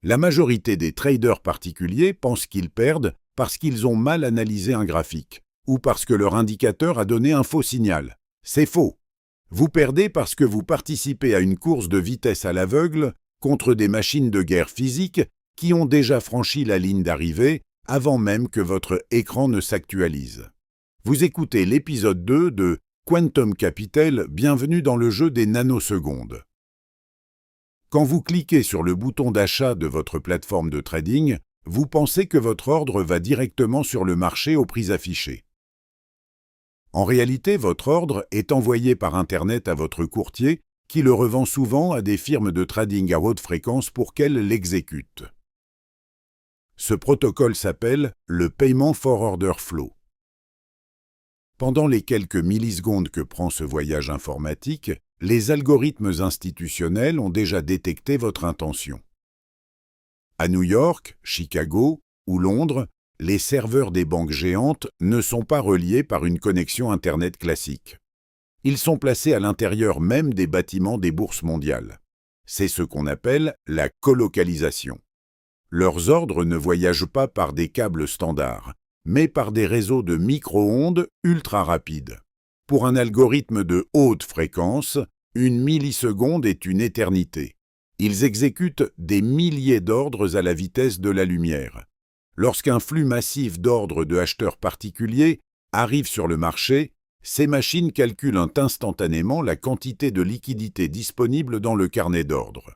La majorité des traders particuliers pensent qu'ils perdent parce qu'ils ont mal analysé un graphique ou parce que leur indicateur a donné un faux signal. C'est faux. Vous perdez parce que vous participez à une course de vitesse à l'aveugle contre des machines de guerre physique qui ont déjà franchi la ligne d'arrivée avant même que votre écran ne s'actualise. Vous écoutez l'épisode 2 de Quantum Capital, bienvenue dans le jeu des nanosecondes. Quand vous cliquez sur le bouton d'achat de votre plateforme de trading, vous pensez que votre ordre va directement sur le marché aux prix affichés. En réalité, votre ordre est envoyé par Internet à votre courtier qui le revend souvent à des firmes de trading à haute fréquence pour qu'elles l'exécutent. Ce protocole s'appelle le Payment for Order Flow. Pendant les quelques millisecondes que prend ce voyage informatique, les algorithmes institutionnels ont déjà détecté votre intention. À New York, Chicago ou Londres, les serveurs des banques géantes ne sont pas reliés par une connexion Internet classique. Ils sont placés à l'intérieur même des bâtiments des bourses mondiales. C'est ce qu'on appelle la colocalisation. Leurs ordres ne voyagent pas par des câbles standards, mais par des réseaux de micro-ondes ultra rapides. Pour un algorithme de haute fréquence, une milliseconde est une éternité. Ils exécutent des milliers d'ordres à la vitesse de la lumière. Lorsqu'un flux massif d'ordres de acheteurs particuliers arrive sur le marché, ces machines calculent instantanément la quantité de liquidité disponible dans le carnet d'ordres.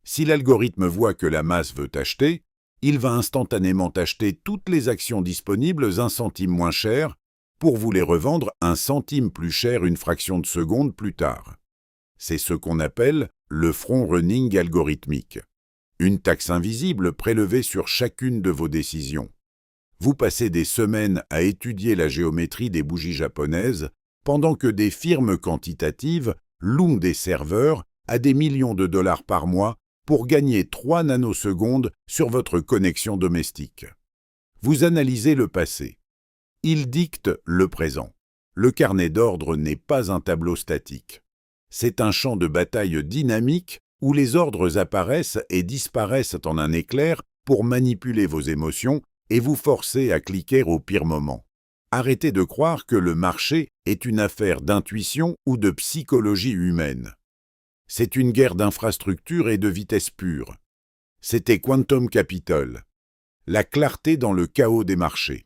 Si l'algorithme voit que la masse veut acheter, il va instantanément acheter toutes les actions disponibles 1 centime moins cher pour vous les revendre 1 centime plus cher une fraction de seconde plus tard. C'est ce qu'on appelle le front-running algorithmique. Une taxe invisible prélevée sur chacune de vos décisions. Vous passez des semaines à étudier la géométrie des bougies japonaises pendant que des firmes quantitatives louent des serveurs à des millions de dollars par mois pour gagner 3 nanosecondes sur votre connexion domestique. Vous analysez le passé. Il dicte le présent. Le carnet d'ordre n'est pas un tableau statique. C'est un champ de bataille dynamique où les ordres apparaissent et disparaissent en un éclair pour manipuler vos émotions et vous forcer à cliquer au pire moment. Arrêtez de croire que le marché est une affaire d'intuition ou de psychologie humaine. C'est une guerre d'infrastructure et de vitesse pure. C'était Quantum Capital. La clarté dans le chaos des marchés.